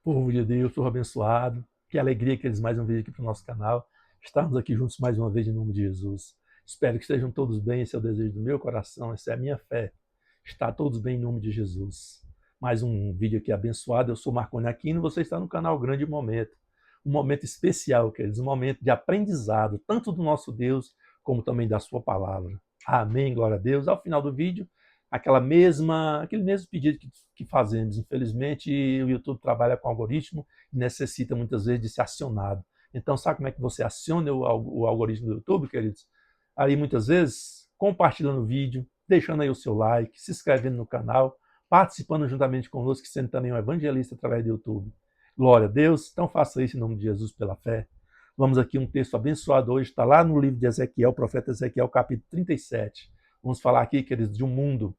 Povo de Deus, povo abençoado. Que alegria que eles mais uma vez aqui para o nosso canal. Estarmos aqui juntos mais uma vez em nome de Jesus. Espero que estejam todos bem, esse é o desejo do meu coração, essa é a minha fé. Está todos bem em nome de Jesus. Mais um vídeo aqui abençoado. Eu sou Marconi Aquino e você está no canal Grande Momento. Um momento especial, queridos, um momento de aprendizado, tanto do nosso Deus como também da sua palavra. Amém, glória a Deus. Ao final do vídeo, aquele mesmo pedido que fazemos. Infelizmente, o YouTube trabalha com algoritmo e necessita muitas vezes de ser acionado. Então, sabe como é que você aciona o algoritmo do YouTube, queridos? Aí, muitas vezes, compartilhando o vídeo, deixando aí o seu like, se inscrevendo no canal, participando juntamente conosco, sendo também um evangelista através do YouTube. Glória a Deus. Então, faça isso em nome de Jesus pela fé. Vamos aqui um texto abençoado hoje, está lá no livro de Ezequiel, profeta Ezequiel, capítulo 37. Vamos falar aqui, queridos, de um mundo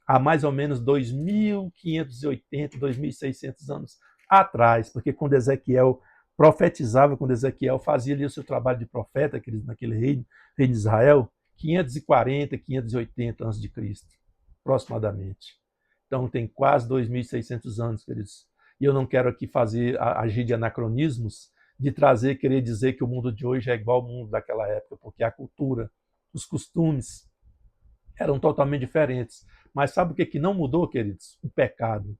há mais ou menos 2.580, 2.600 anos atrás, porque quando Ezequiel profetizava, quando Ezequiel fazia ali o seu trabalho de profeta, queridos, naquele reino de Israel, 540, 580 antes de Cristo, aproximadamente. Então tem quase 2.600 anos, queridos. E eu não quero aqui agir de anacronismos, de querer dizer que o mundo de hoje é igual ao mundo daquela época, porque a cultura, os costumes eram totalmente diferentes. Mas sabe o que não mudou, queridos? O pecado.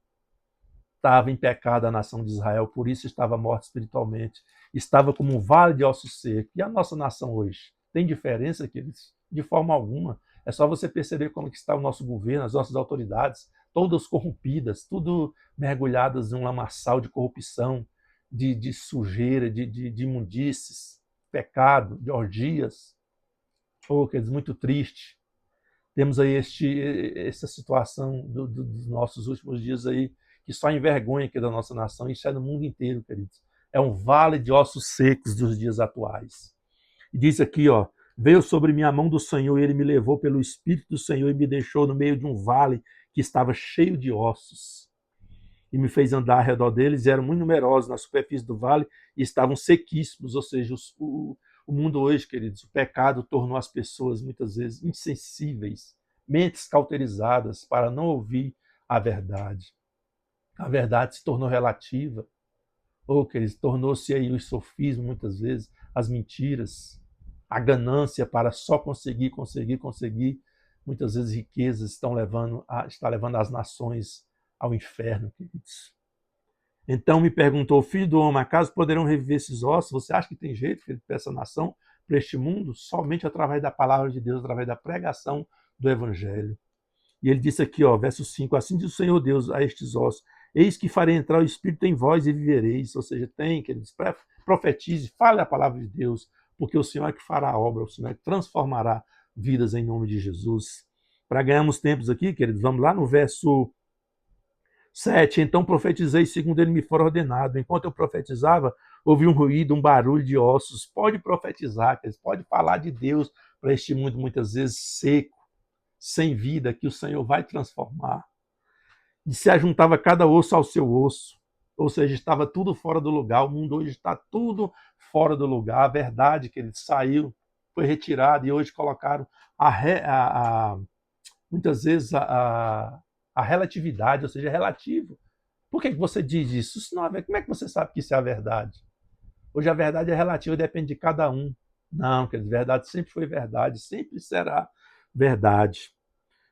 Estava em pecado a nação de Israel, por isso estava morta espiritualmente. Estava como um vale de ossos secos. E a nossa nação hoje? Tem diferença, queridos? De forma alguma. É só você perceber como que está o nosso governo, as nossas autoridades, todas corrompidas, tudo mergulhadas em um lamaçal de corrupção, de sujeira, de imundícies, pecado, de orgias. Oh, queridos, muito triste. Temos aí essa situação dos nossos últimos dias aí, que só envergonha aqui da nossa nação, e isso é no mundo inteiro, queridos. É um vale de ossos secos dos dias atuais. E diz aqui, ó, veio sobre mim a mão do Senhor, e ele me levou pelo Espírito do Senhor e me deixou no meio de um vale que estava cheio de ossos. E me fez andar ao redor deles, e eram muito numerosos na superfície do vale, e estavam sequíssimos, ou seja, o mundo hoje, queridos, o pecado tornou as pessoas muitas vezes insensíveis, mentes cauterizadas para não ouvir a verdade. A verdade se tornou relativa, ou queridos, tornou-se aí o sofismo muitas vezes, as mentiras, a ganância para só conseguir. Muitas vezes riquezas está levando as nações ao inferno, queridos. Então me perguntou, filho do homem, acaso poderão reviver esses ossos? Você acha que tem jeito, filho, para essa nação, para este mundo? Somente através da palavra de Deus, através da pregação do Evangelho. E ele disse aqui, ó, verso 5, assim diz o Senhor Deus a estes ossos, eis que farei entrar o Espírito em vós e vivereis. Ou seja, queridos, profetize, fale a palavra de Deus, porque o Senhor é que fará a obra, o Senhor é que transformará vidas em nome de Jesus. Para ganharmos tempos aqui, queridos, vamos lá no verso 7. Então profetizei segundo ele me for ordenado. Enquanto eu profetizava, ouvi um ruído, um barulho de ossos. Pode profetizar, pode falar de Deus para este mundo muitas vezes seco, sem vida, que o Senhor vai transformar. E se ajuntava cada osso ao seu osso. Ou seja, estava tudo fora do lugar. O mundo hoje está tudo fora do lugar. A verdade que ele saiu, foi retirada e hoje colocaram muitas vezes a relatividade, ou seja, relativo. Por que você diz isso? Isso não é, como é que você sabe que isso é a verdade? Hoje a verdade é relativa, depende de cada um. Não, quer dizer, verdade sempre foi verdade, sempre será verdade.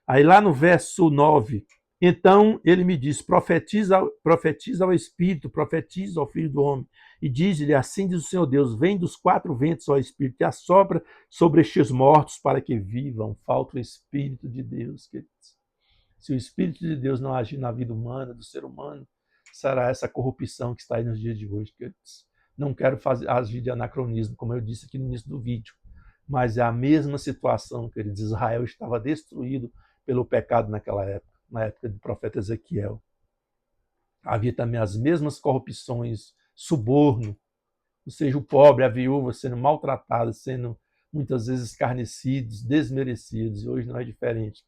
Aí lá no verso 9, então ele me diz, profetiza ao Espírito, profetiza ao Filho do Homem, e diz-lhe, assim diz o Senhor Deus, vem dos quatro ventos, ó Espírito, e assopra sobre estes mortos para que vivam. Falta o Espírito de Deus, queridos. Se o Espírito de Deus não agir na vida humana, do ser humano, será essa corrupção que está aí nos dias de hoje, queridos. Não quero agir de anacronismo, como eu disse aqui no início do vídeo, mas é a mesma situação, queridos. Israel estava destruído pelo pecado naquela época, na época do profeta Ezequiel. Havia também as mesmas corrupções, suborno, ou seja, o pobre, a viúva sendo maltratada, sendo muitas vezes escarnecidos, desmerecidos, e hoje não é diferente.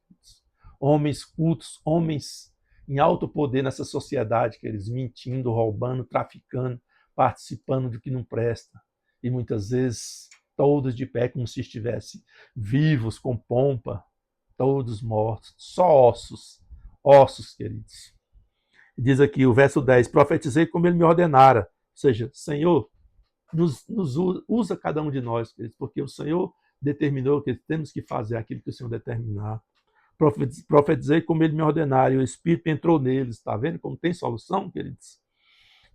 Homens cultos, homens em alto poder nessa sociedade, que eles mentindo, roubando, traficando, participando do que não presta. E muitas vezes todos de pé como se estivessem vivos, com pompa, todos mortos, só ossos, ossos, queridos. Diz aqui o verso 10, profetizei como ele me ordenara. Ou seja, Senhor, nos usa cada um de nós, queridos, porque o Senhor determinou que temos que fazer aquilo que o Senhor determinar. Profetizei como ele me ordenara, e o Espírito entrou neles. Está vendo como tem solução, queridos?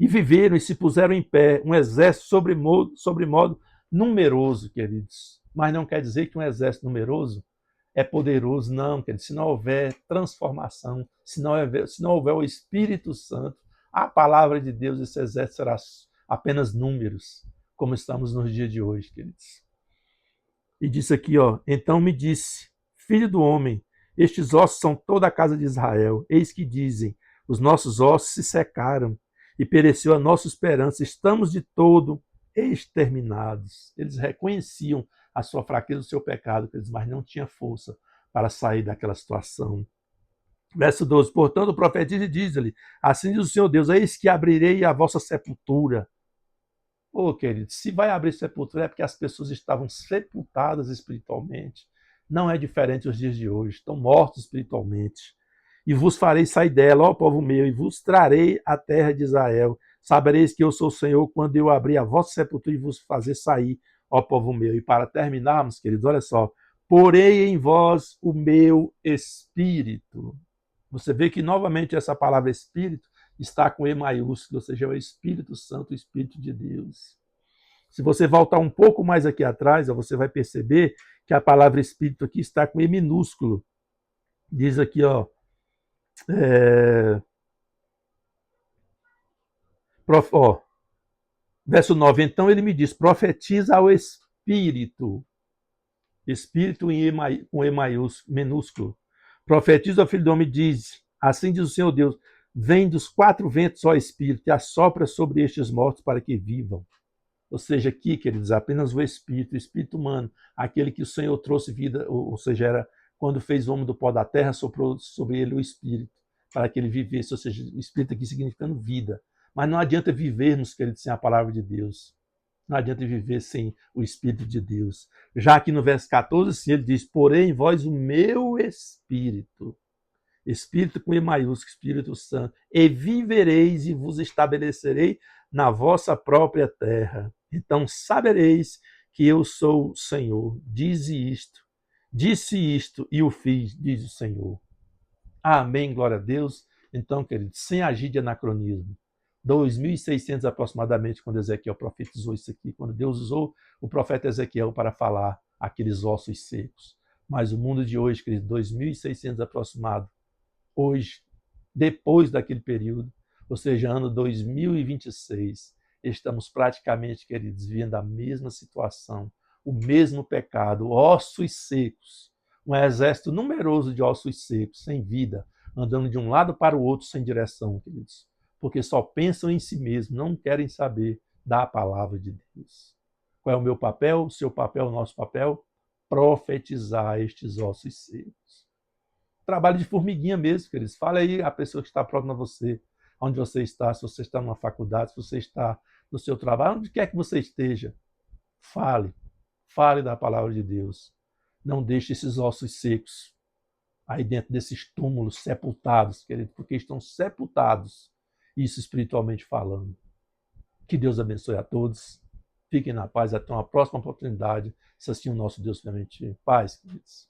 E viveram e se puseram em pé, um exército sobremodo numeroso, queridos. Mas não quer dizer que um exército numeroso é poderoso, não, queridos. Se não houver transformação, se não houver o Espírito Santo, a palavra de Deus, esse exército será apenas números, como estamos nos dias de hoje, queridos. E disse aqui, ó, então me disse, filho do homem, estes ossos são toda a casa de Israel. Eis que dizem, os nossos ossos se secaram e pereceu a nossa esperança. Estamos de todo exterminados. Eles reconheciam a sua fraqueza, o seu pecado, mas não tinham força para sair daquela situação. Verso 12, portanto, o profeta diz-lhe, assim diz o Senhor Deus, eis que abrirei a vossa sepultura. Ô, querido, se vai abrir sepultura é porque as pessoas estavam sepultadas espiritualmente. Não é diferente os dias de hoje, estão mortos espiritualmente. E vos farei sair dela, ó povo meu, e vos trarei a terra de Israel. Sabereis que eu sou o Senhor quando eu abrir a vossa sepultura e vos fazer sair, ó povo meu. E para terminarmos, queridos, olha só. Porei em vós o meu espírito. Você vê que novamente essa palavra espírito está com E maiúsculo, ou seja, é o Espírito Santo, o Espírito de Deus. Se você voltar um pouco mais aqui atrás, você vai perceber que a palavra Espírito aqui está com E minúsculo. Diz aqui, ó, verso 9, então ele me diz, profetiza ao Espírito, Espírito com E maiúsculo, minúsculo. Profetiza ao Filho do Homem e diz, assim diz o Senhor Deus, vem dos quatro ventos, ó Espírito, e assopra sobre estes mortos para que vivam. Ou seja, aqui, queridos, apenas o Espírito humano, aquele que o Senhor trouxe vida, ou seja, era quando fez o homem do pó da terra, soprou sobre ele o Espírito, para que ele vivesse, ou seja, o Espírito aqui significando vida. Mas não adianta vivermos, queridos, sem a palavra de Deus. Não adianta viver sem o Espírito de Deus. Já aqui no verso 14, ele diz, porém em vós o meu Espírito, Espírito com E maiúsculo, Espírito Santo, e vivereis e vos estabelecerei na vossa própria terra. Então sabereis que eu sou o Senhor. Disse isto e o fiz, diz o Senhor. Amém, glória a Deus. Então, queridos, sem agir de anacronismo. 2.600 aproximadamente, quando Ezequiel profetizou isso aqui, quando Deus usou o profeta Ezequiel para falar aqueles ossos secos. Mas o mundo de hoje, queridos, 2.600 aproximado, hoje, depois daquele período, ou seja, ano 2026, estamos praticamente, queridos, vivendo a mesma situação, o mesmo pecado, ossos secos, um exército numeroso de ossos secos, sem vida, andando de um lado para o outro sem direção, queridos, porque só pensam em si mesmos, não querem saber da palavra de Deus. Qual é o meu papel, o seu papel, o nosso papel? Profetizar estes ossos secos. Trabalho de formiguinha mesmo, queridos. Fala aí a pessoa que está próxima a você, onde você está, se você está numa faculdade, se você está no seu trabalho, onde quer que você esteja. Fale da palavra de Deus. Não deixe esses ossos secos aí dentro desses túmulos sepultados, queridos, porque estão sepultados, isso espiritualmente falando. Que Deus abençoe a todos. Fiquem na paz, até uma próxima oportunidade, se assim o nosso Deus permitir. Paz, queridos.